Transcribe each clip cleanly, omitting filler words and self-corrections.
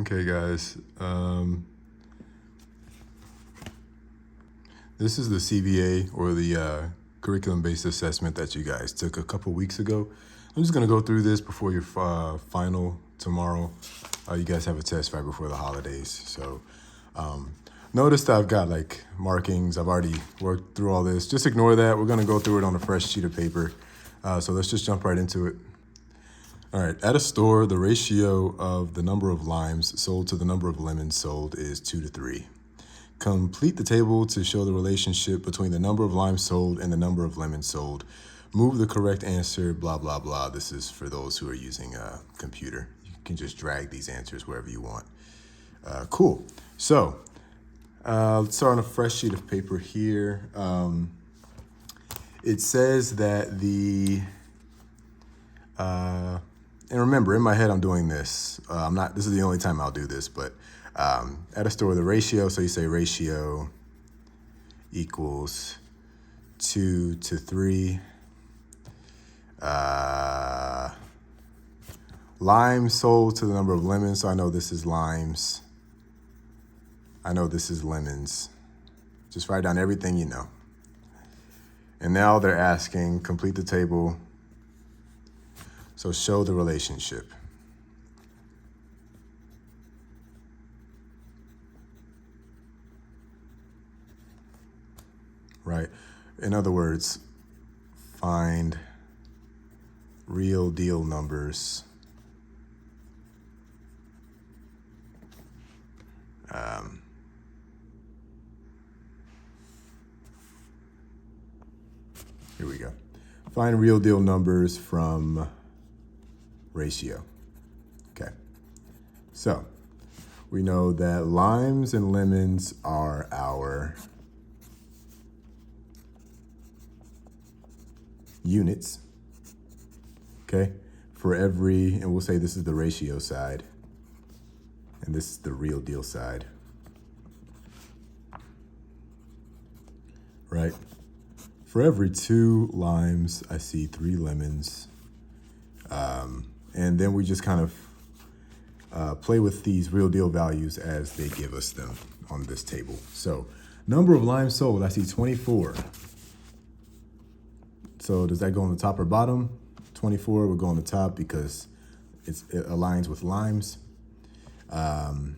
Okay, guys. This is the CBA, or the curriculum-based assessment that you guys took a couple weeks ago. I'm just going to go through this before your final tomorrow. You guys have a test right before the holidays. So notice that I've got like markings. I've already worked through all this. Just ignore that. We're going to go through it on a fresh sheet of paper. So let's just jump right into it. All right, at a store, the ratio of the number of limes sold to the number of lemons sold is 2 to 3. Complete the table to show the relationship between the number of limes sold and the number of lemons sold. Move the correct answer, blah, blah, blah. This is for those who are using a computer. You can just drag these answers wherever you want. Cool. So let's start on a fresh sheet of paper here. It says that and remember, in my head, I'm doing this. This is the only time I'll do this, but at a store, the ratio, so you say ratio equals 2 to 3. Limes sold to the number of lemons, so I know this is limes. I know this is lemons. Just write down everything you know. And now they're asking, complete the table. So show the relationship. Right? In other words, find real deal numbers here we go. Find real deal numbers from ratio. Okay. So we know that limes and lemons are our units. Okay. For every, and we'll say this is the ratio side, and this is the real deal side. Right? For every 2 limes, I see 3 lemons. And then we just kind of play with these real deal values as they give us them on this table. So number of limes sold, I see 24. So does that go on the top or bottom? 24 would go on the top because it aligns with limes. And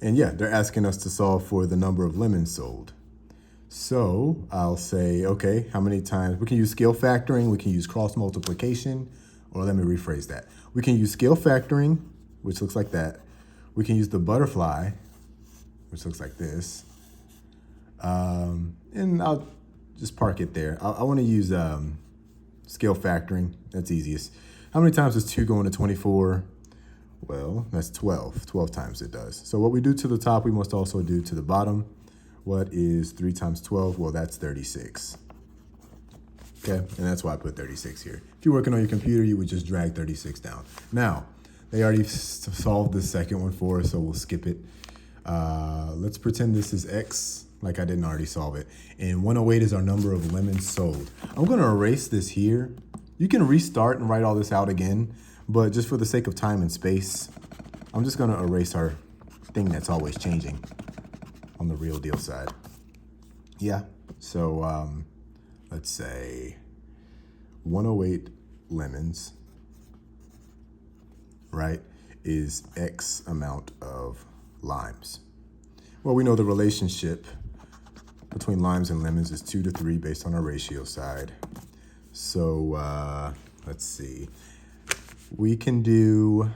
yeah, they're asking us to solve for the number of lemons sold. So I'll say, okay, how many times? We can use scale factoring. We can use cross multiplication. Or let me rephrase that. We can use scale factoring, which looks like that. We can use the butterfly, which looks like this. And I'll just park it there. I want to use scale factoring. That's easiest. How many times does 2 go into 24? Well, that's 12. 12 times it does. So what we do to the top, we must also do to the bottom. What is 3 times 12? Well, that's 36. Okay, and that's why I put 36 here. If you're working on your computer, you would just drag 36 down. Now, they already solved the second one for us, so we'll skip it. Let's pretend this is X, like I didn't already solve it. And 108 is our number of lemons sold. I'm gonna erase this here. You can restart and write all this out again, but just for the sake of time and space, I'm just gonna erase our thing that's always changing on the real deal side. Yeah, so let's say 108 lemons, right, is X amount of limes. Well, we know the relationship between limes and lemons is 2 to 3 based on our ratio side. So let's see. We can do,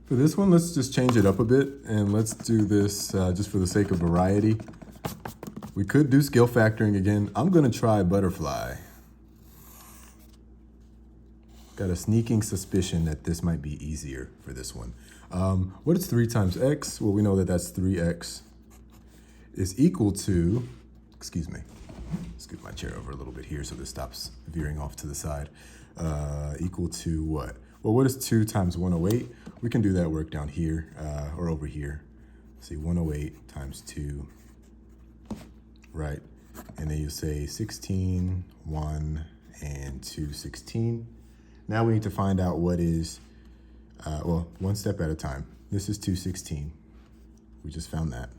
for this one, let's just change it up a bit, and let's do this just for the sake of variety. We could do scale factoring again. I'm gonna try butterfly. Got a sneaking suspicion that this might be easier for this one. What is 3 times X? Well, we know that that's 3X is equal to, excuse me, scoot my chair over a little bit here so this stops veering off to the side. Equal to what? Well, what is 2 times 108? We can do that work down here or over here. Let's see, 108 times 2. Right, and then you say 16, 1, and 2, 16. Now we need to find out what is Well, one step at a time. This is 216. We just found that.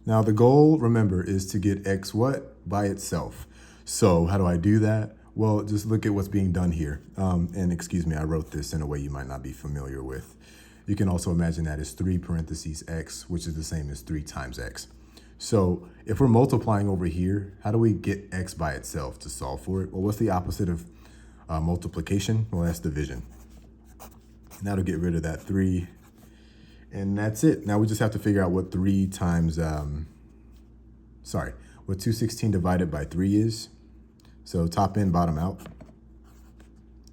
Now the goal, remember, is to get x what? By itself. So how do I do that? Well, just look at what's being done here. And excuse me, I wrote this in a way you might not be familiar with. You can also imagine that as 3 parentheses x, which is the same as 3 times x. So if we're multiplying over here, how do we get x by itself to solve for it? Well, what's the opposite of multiplication? Well, that's division. And that'll get rid of that 3. And that's it. Now we just have to figure out what 3 times, what 216 divided by 3 is. So top in, bottom out.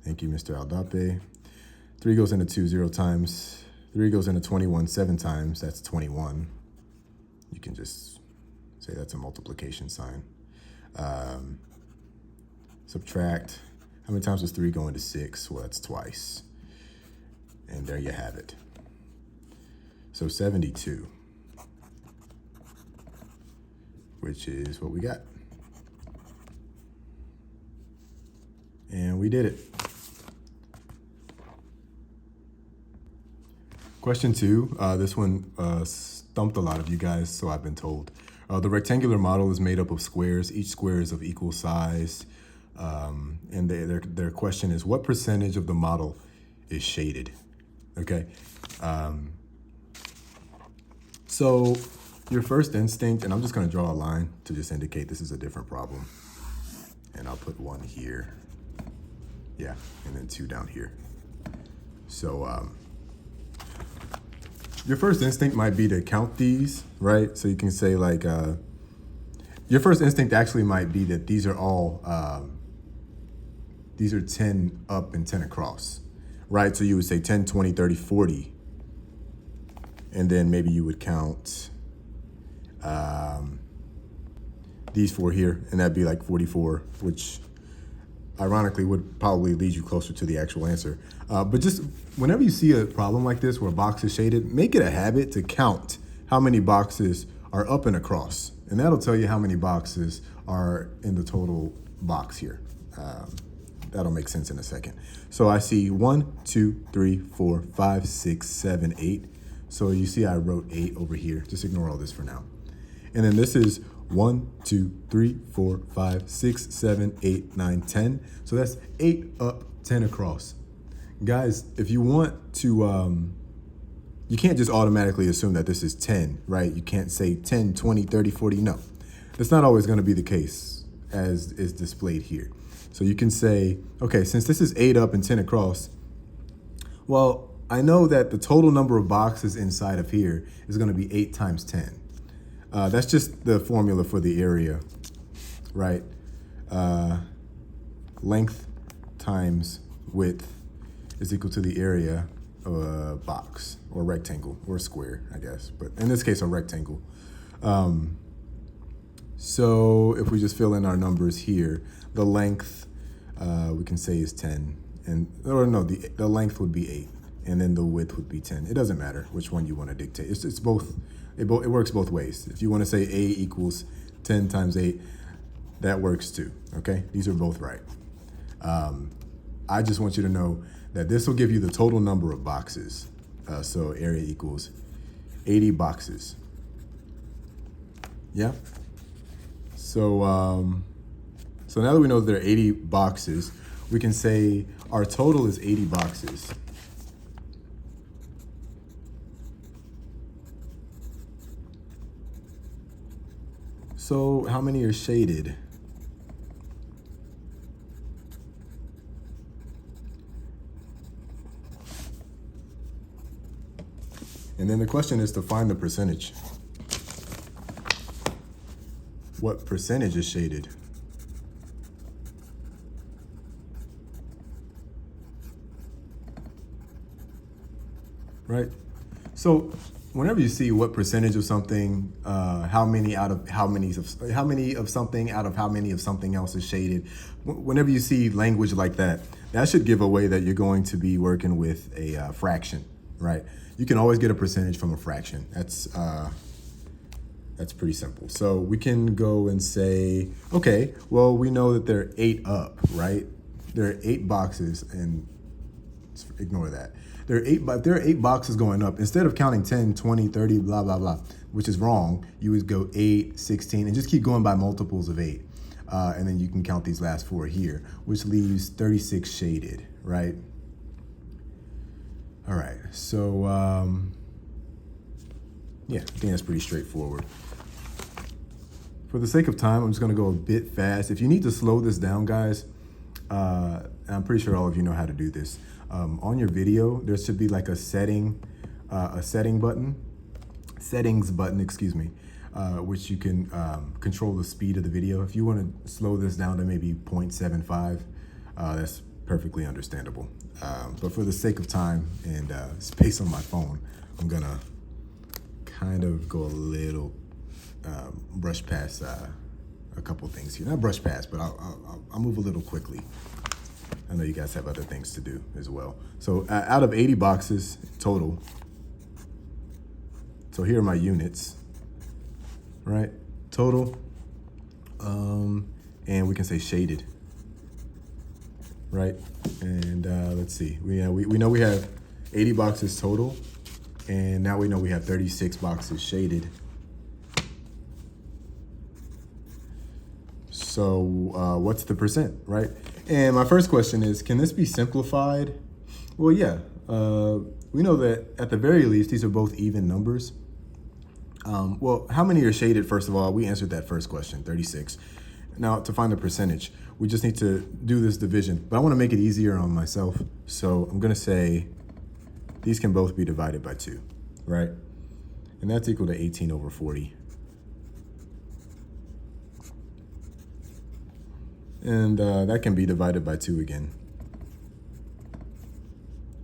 Thank you, Mr. Aldape. 3 goes into 2 0 times. 3 goes into 21 7 times. That's 21. You can just say that's a multiplication sign. Subtract. How many times does 3 go into 6? Well, that's twice. And there you have it. So 72, which is what we got. And we did it. Question 2, this one stumped a lot of you guys, so I've been told. The rectangular model is made up of squares. Each square is of equal size. And their question is, what percentage of the model is shaded? Okay. So your first instinct, and I'm just going to draw a line to just indicate this is a different problem. And I'll put 1 here. Yeah, and then 2 down here. So your first instinct might be to count these, right? So you can say like, your first instinct actually might be that these are all, these are 10 up and 10 across, right? So you would say 10, 20, 30, 40. And then maybe you would count these 4 here, and that'd be like 44, which ironically would probably lead you closer to the actual answer. But just whenever you see a problem like this where a box is shaded, make it a habit to count how many boxes are up and across. And that'll tell you how many boxes are in the total box here. That'll make sense in a second. So I see 1, 2, 3, 4, 5, 6, 7, 8. So you see I wrote 8 over here. Just ignore all this for now. And then this is 1, 2, 3, 4, 5, 6, 7, 8, 9, 10. So that's 8 up, 10 across. Guys, if you want to, you can't just automatically assume that this is 10, right? You can't say 10, 20, 30, 40. No, that's not always going to be the case as is displayed here. So you can say, okay, since this is 8 up and 10 across, well, I know that the total number of boxes inside of here is going to be 8 times 10. That's just the formula for the area, right? Length times width is equal to the area of a box or rectangle or square, I guess. But in this case, a rectangle. So if we just fill in our numbers here, the length we can say is 10. The length would be 8. And then the width would be 10. It doesn't matter which one you want to dictate. It's both. It works both ways. If you want to say A equals 10 times 8, that works too. Okay, these are both right. I just want you to know that this will give you the total number of boxes. So area equals 80 boxes. Yeah. So so now that we know that there are 80 boxes, we can say our total is 80 boxes. So how many are shaded? And then the question is to find the percentage. What percentage is shaded? Right? So whenever you see what percentage of something, how many of something out of how many of something else is shaded, whenever you see language like that, that should give away that you're going to be working with a fraction, right? You can always get a percentage from a fraction. That's pretty simple. So we can go and say, okay, well, we know that there are 8 up, right? There are 8 boxes, and Just ignore that. If there are 8 boxes going up, instead of counting 10, 20, 30, blah, blah, blah, which is wrong, you would go 8, 16, and just keep going by multiples of 8. And then you can count these last 4 here, which leaves 36 shaded, right? All right, so yeah, I think that's pretty straightforward. For the sake of time, I'm just gonna go a bit fast. If you need to slow this down, guys, I'm pretty sure all of you know how to do this. On your video, there should be like a settings button, excuse me, which you can control the speed of the video. If you want to slow this down to maybe 0.75, that's perfectly understandable. But for the sake of time and space on my phone, I'm gonna kind of go a little brush past a couple things here. Not brush past, but I'll move a little quickly. I know you guys have other things to do as well. So out of 80 boxes total, so here are my units, right? Total, and we can say shaded, right? And let's see, we know we have 80 boxes total, and now we know we have 36 boxes shaded. So what's the percent, right? And my first question is, can this be simplified? Well, yeah. We know that at the very least, these are both even numbers. Well, how many are shaded, first of all? We answered that first question, 36. Now, to find the percentage, we just need to do this division. But I want to make it easier on myself. So I'm going to say these can both be divided by 2, right? And that's equal to 18 over 40. And that can be divided by 2 again.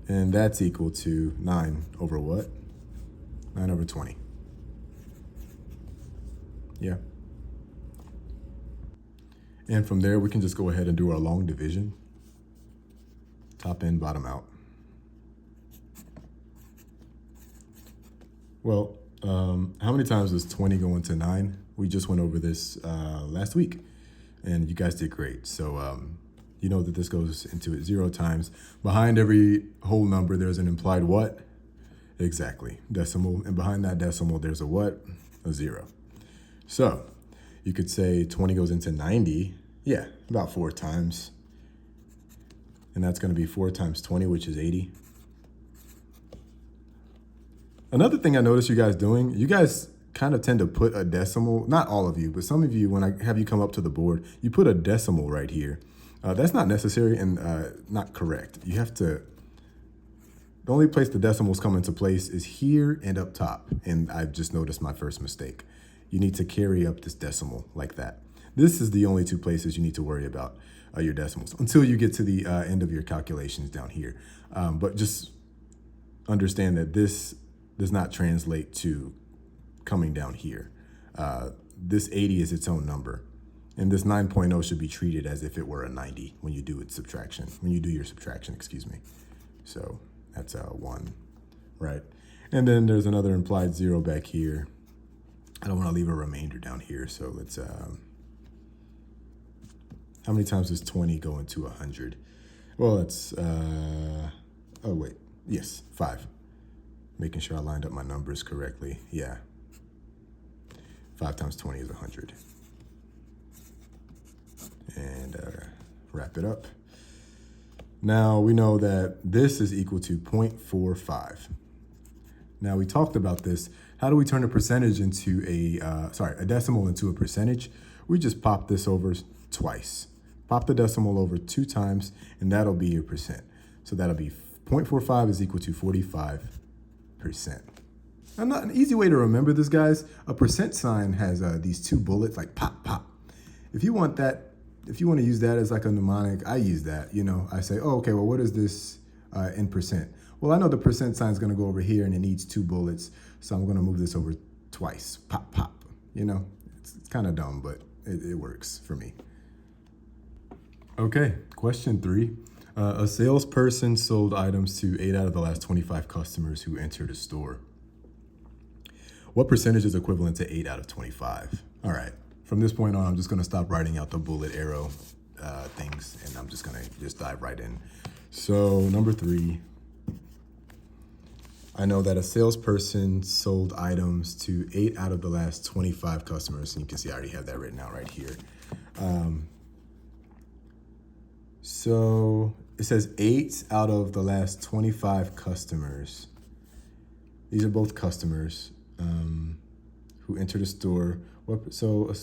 And that's equal to 9 over what? 9 over 20. Yeah. And from there, we can just go ahead and do our long division. Top in, bottom out. Well, how many times does 20 go into 9? We just went over this last week, and you guys did great. So you know that this goes into it 0 times. Behind every whole number, there's an implied what? Exactly, decimal. And behind that decimal, there's a what? A 0. So you could say 20 goes into 90. Yeah, about 4 times. And that's going to be 4 times 20, which is 80. Another thing I noticed you guys doing, you guys kind of tend to put a decimal, not all of you, but some of you, when I have you come up to the board, you put a decimal right here. That's not necessary and not correct. You have to, the only place the decimals come into place is here and up top. And I've just noticed my first mistake. You need to carry up this decimal like that. This is the only 2 places you need to worry about your decimals until you get to the end of your calculations down here. But just understand that this does not translate to coming down here. This 80 is its own number. And this 9.0 should be treated as if it were a 90 when you do its subtraction, when you do your subtraction, excuse me. So that's 1, right? And then there's another implied 0 back here. I don't want to leave a remainder down here. So let's, how many times does 20 go into 100? Well, it's, oh wait, yes, 5. Making sure I lined up my numbers correctly. Yeah. 5 times 20 is 100. And wrap it up. Now we know that this is equal to 0.45. Now we talked about this. How do we turn a percentage into a decimal into a percentage? We just pop this over twice. Pop the decimal over 2 times, and that'll be your percent. So that'll be 0.45 is equal to 45%. And an easy way to remember this, guys, a percent sign has these 2 bullets, like pop, pop. If you want that, if you want to use that as like a mnemonic, I use that, you know. I say, oh, okay, well, what is this in percent? Well, I know the percent sign is going to go over here and it needs 2 bullets. So I'm going to move this over twice. Pop, pop. You know, it's kind of dumb, but it works for me. Okay, question 3. A salesperson sold items to 8 out of the last 25 customers who entered a store. What percentage is equivalent to 8 out of 25? All right. From this point on, I'm just going to stop writing out the bullet arrow things, and I'm just going to dive right in. So number 3, I know that a salesperson sold items to 8 out of the last 25 customers. And you can see I already have that written out right here. So it says 8 out of the last 25 customers. These are both customers who entered a store. So a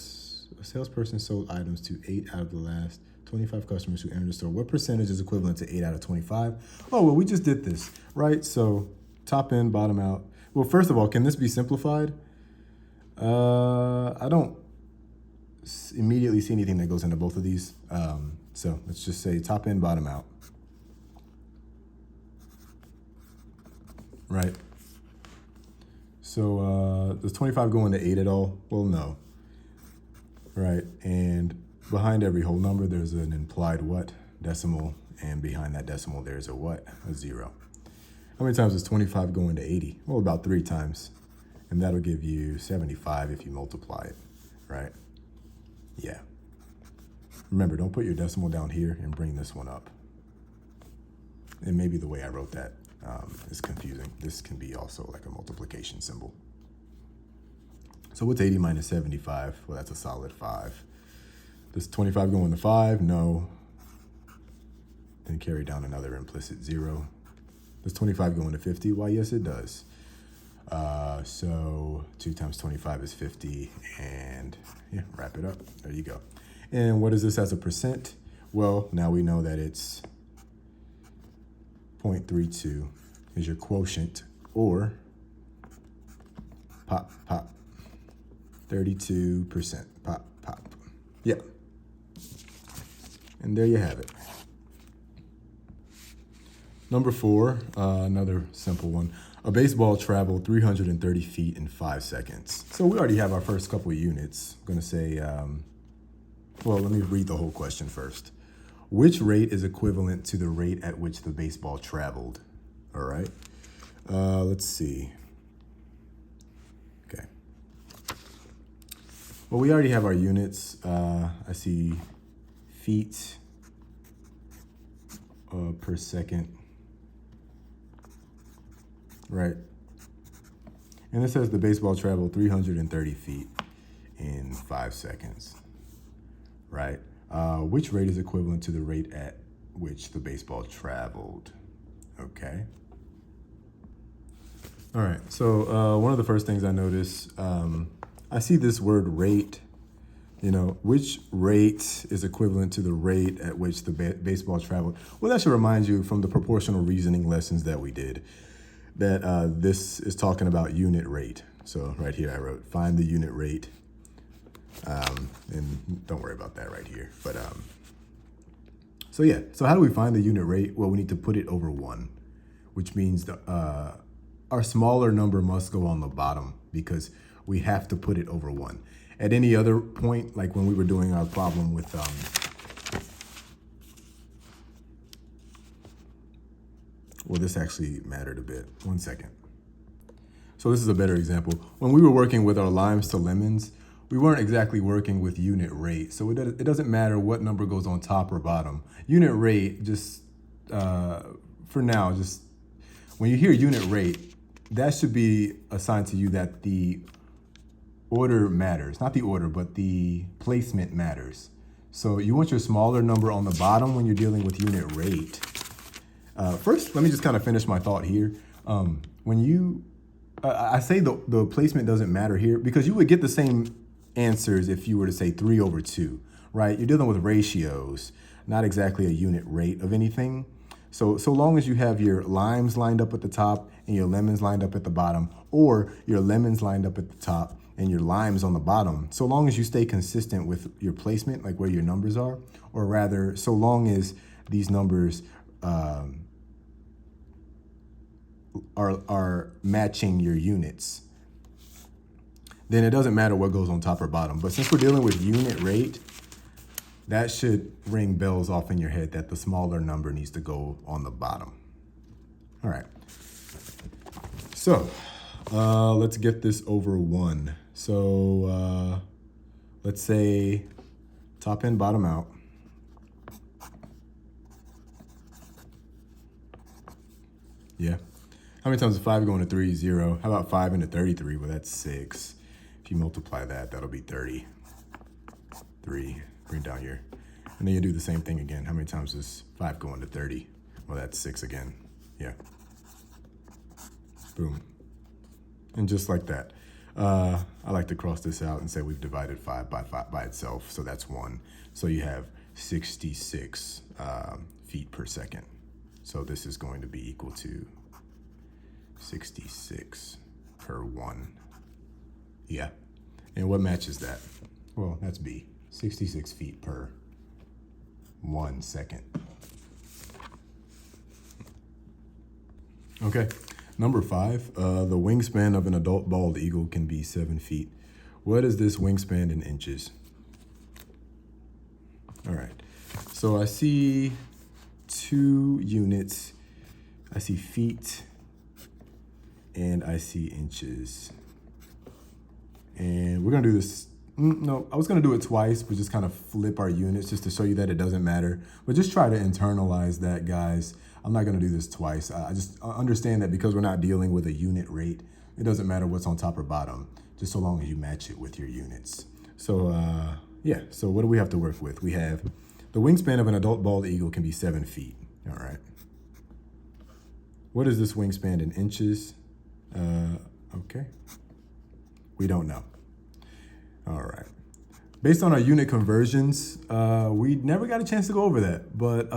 salesperson sold items to 8 out of the last 25 customers who entered the store. What percentage is equivalent to 8 out of 25? Oh, well, we just did this, right? So top in, bottom out. Well, first of all, can this be simplified? I don't immediately see anything that goes into both of these. So let's just say top in, bottom out. Right. So does 25 go into 8 at all? Well, no. Right. And behind every whole number, there's an implied what? Decimal. And behind that decimal, there's a what? A 0. How many times does 25 go into 80? Well, about 3 times. And that'll give you 75 if you multiply it, right? Yeah. Remember, don't put your decimal down here and bring this one up. And maybe the way I wrote that is confusing. This can be also like a multiplication symbol. So what's 80 minus 75? Well, that's a solid 5. Does 25 go into 5? No. And carry down another implicit 0. Does 25 go into 50? Why, yes, it does. So 2 times 25 is 50, and yeah, wrap it up. There you go. And what is this as a percent? Well, now we know that it's 0.32 is your quotient, or pop, 32%, pop. Yeah. And there you have it. Number 4, another simple one. A baseball traveled 330 feet in 5 seconds. So we already have our first couple of units. I'm going to say, well, let me read the whole question first. Which rate is equivalent to the rate at which the baseball traveled? All right. Let's see. Okay. Well, we already have our units. I see feet per second. Right. And it says the baseball traveled 330 feet in 5 seconds. Right. Which rate is equivalent to the rate at which the baseball traveled? Okay. All right. So one of the first things I notice, I see this word rate. You know, which rate is equivalent to the rate at which the baseball traveled? Well, that should remind you from the proportional reasoning lessons that we did that this is talking about unit rate. So right here I wrote, find the unit rate. And don't worry about that right here. But so yeah, so how do we find the unit rate? Well, we need to put it over 1, which means our smaller number must go on the bottom because we have to put it over 1. At any other point, like when we were doing our problem with, well, this actually mattered a bit. 1 second. So this is a better example. When we were working with our limes to lemons, we weren't exactly working with unit rate. So it doesn't matter what number goes on top or bottom. Unit rate, just for now, just when you hear unit rate, that should be assigned to you that the order matters. Not the order, but the placement matters. So you want your smaller number on the bottom when you're dealing with unit rate. First, let me just kind of finish my thought here. When you, I say the placement doesn't matter here because you would get the same answers if you were to say 3/2, right? You're dealing with ratios, not exactly a unit rate of anything. So long as you have your limes lined up at the top and your lemons lined up at the bottom, or your lemons lined up at the top and your limes on the bottom, so long as you stay consistent with your placement, like where your numbers are, or rather, so long as these numbers are matching your units, then it doesn't matter what goes on top or bottom. But since we're dealing with unit rate, that should ring bells off in your head that the smaller number needs to go on the bottom. All right. So let's get this over 1. So let's say top in, bottom out. Yeah. How many times is 5 going to 3? 0. How about 5 into 33? Well, that's 6. If you multiply that, that'll be 30. 3. Bring down your... And then you do the same thing again. How many times is 5 going to 30? Well, that's 6 again. Yeah. Boom. And just like that. I like to cross this out and say we've divided 5 by itself. So that's 1. So you have 66 feet per second. So this is going to be equal to 66 per 1. Yeah. And what matches that? Well, that's B. 66 feet per 1 second. Okay. Number 5, the wingspan of an adult bald eagle can be 7 feet. What is this wingspan in inches? All right. So I see 2 units. I see feet and I see inches. And we're going to do this. No, I was going to do it twice, but just kind of flip our units just to show you that it doesn't matter. But just try to internalize that, guys. I'm not going to do this twice. I just understand that because we're not dealing with a unit rate, it doesn't matter what's on top or bottom, just so long as you match it with your units. So, yeah. So what do we have to work with? We have the wingspan of an adult bald eagle can be 7 feet. All right. What is this wingspan in inches? Okay. We don't know. All right. Based on our unit conversions, we never got a chance to go over that, but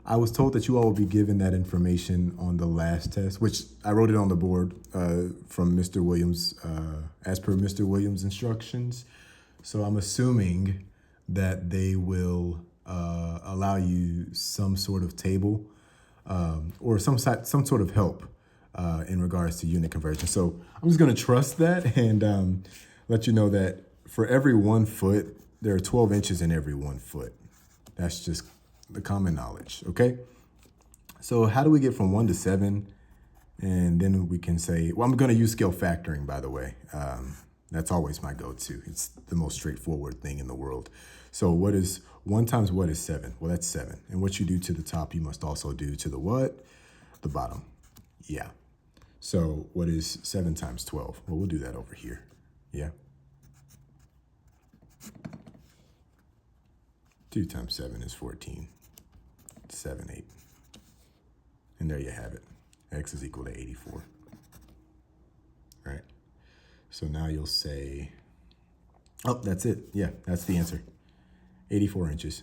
I was told that you all will be given that information on the last test, which I wrote it on the board from Mr. Williams, as per Mr. Williams' instructions. So I'm assuming that they will allow you some sort of table or some sort of help in regards to unit conversion. So I'm just going to trust that and let you know that for every 1 foot, there are 12 inches in every 1 foot. That's just the common knowledge, okay? So how do we get from 1 to 7? And then we can say, well, I'm going to use scale factoring, by the way. That's always my go-to. It's the most straightforward thing in the world. So what is 1 times what is 7? Well, that's 7. And what you do to the top, you must also do to the what? The bottom. Yeah. So what is 7 times 12? Well, we'll do that over here. Yeah. 2 times 7 is 14. 7, 8. And there you have it. X is equal to 84. Right? So now you'll say, oh, that's it. Yeah, that's the answer. 84 inches.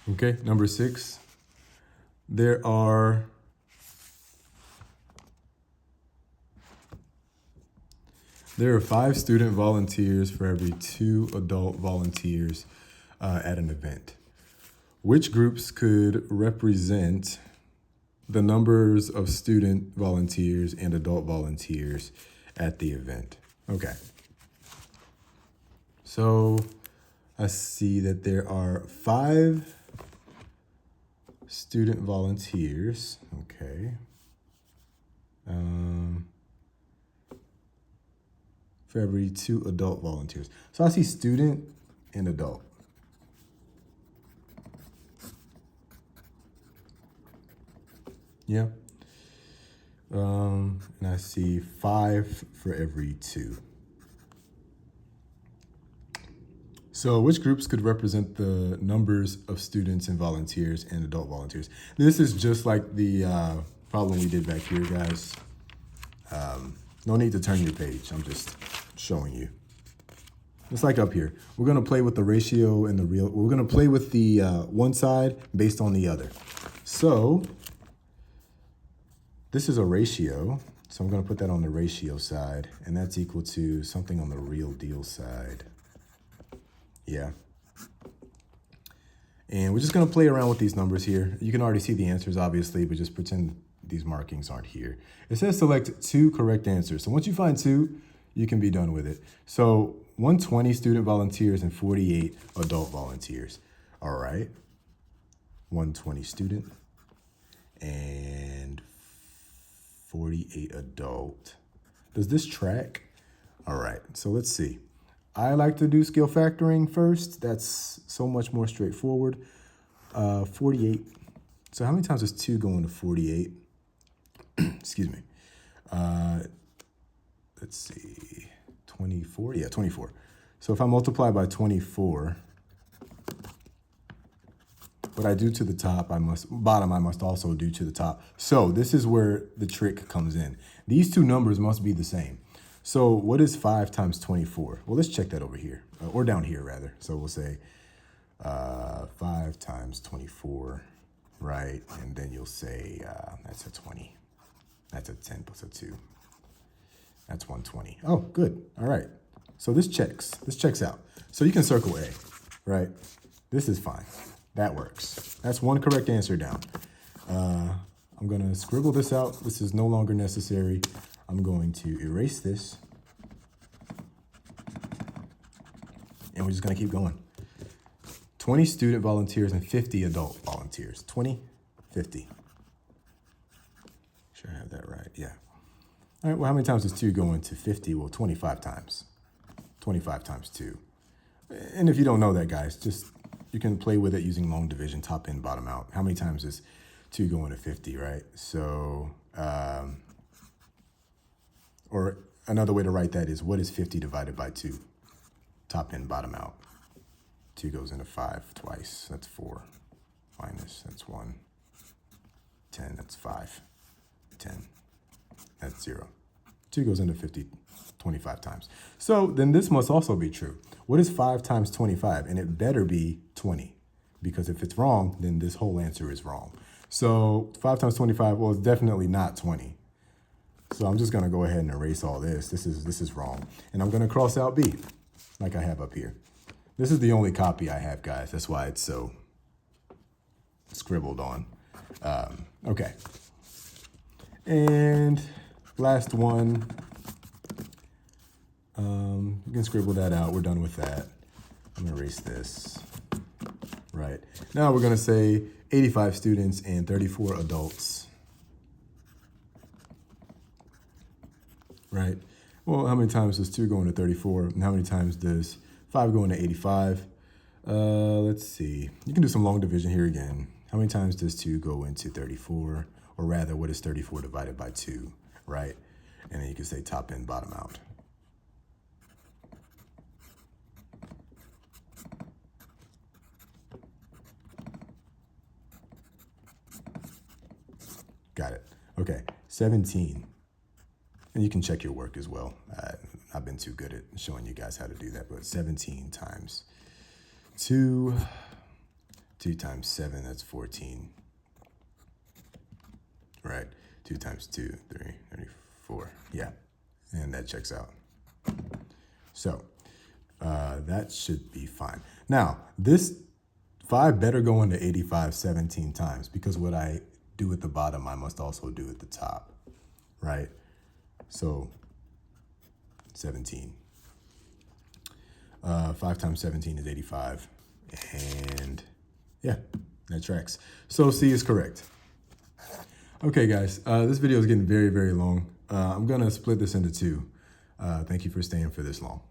Okay, number 6. There are 5 student volunteers for every 2 adult volunteers at an event. Which groups could represent the numbers of student volunteers and adult volunteers at the event? Okay. So I see that there are 5 student volunteers. Okay. For every 2 adult volunteers. So I see student and adult. Yeah. And I see 5 for every 2. So which groups could represent the numbers of students and volunteers and adult volunteers? This is just like the problem we did back here, guys. No need to turn your page. I'm just showing you. It's like up here. We're going to play with the ratio and the real. We're going to play with the one side based on the other. So this is a ratio. So I'm going to put that on the ratio side. And that's equal to something on the real deal side. Yeah. And we're just going to play around with these numbers here. You can already see the answers, obviously, but just pretend these markings aren't here. It says select 2 correct answers. So once you find 2, you can be done with it. So 120 student volunteers and 48 adult volunteers. All right. 120 student and 48 adult. Does this track? All right. So let's see. I like to do scale factoring first. That's so much more straightforward. 48. So how many times does 2 go into 48? Excuse me. Let's see, 24, yeah, 24. So if I multiply by 24, what I do to the top, bottom, I must also do to the top. So this is where the trick comes in. These two numbers must be the same. So what is 5 times 24? Well, let's check that over here, or down here rather. So we'll say 5 times 24, right? And then you'll say that's a 20. That's a 10 plus a 2. That's 120. Oh, good. All right. So this checks out. So you can circle A, right? This is fine. That works. That's one correct answer down. I'm going to scribble this out. This is no longer necessary. I'm going to erase this. And we're just going to keep going. 20 student volunteers and 50 adult volunteers. 20, 50. Sure I have that right. Yeah. All right, well, how many times does 2 go into 50? Well, 25 times. 25 times 2. And if you don't know that, guys, just you can play with it using long division, top in, bottom out. How many times does 2 go into 50, right? So, or another way to write that is, what is 50 divided by 2? Top in, bottom out. 2 goes into 5 twice. That's 4. Minus, that's 1. 10, that's 5. 10. That's 0. 2 goes into 50 25 times. So then this must also be true. What is 5 times 25? And it better be 20. Because if it's wrong, then this whole answer is wrong. So 5 times 25, well, it's definitely not 20. So I'm just going to go ahead and erase all this. This is wrong. And I'm going to cross out B, like I have up here. This is the only copy I have, guys. That's why it's so scribbled on. Okay. And last one. You can scribble that out. We're done with that. I'm going to erase this. Right. Now we're going to say 85 students and 34 adults. Right. Well, how many times does 2 go into 34? And how many times does 5 go into 85? Let's see. You can do some long division here again. How many times does 2 go into 34? Or rather, what is 34 divided by 2? Right. And then you can say top in, bottom out. Got it. Okay, 17. And you can check your work as well. I've been too good at showing you guys how to do that, but 17 times 2, 2 times 7, that's 14. Right, 2 times 2, 3, 34. Yeah, and that checks out. So that should be fine. Now, this 5 better go into 85 17 times, because what I do at the bottom, I must also do at the top, right? So 17. 5 times 17 is 85. And yeah, that tracks. So C is correct. Okay, guys, this video is getting very, very long. I'm going to split this into 2. Thank you for staying for this long.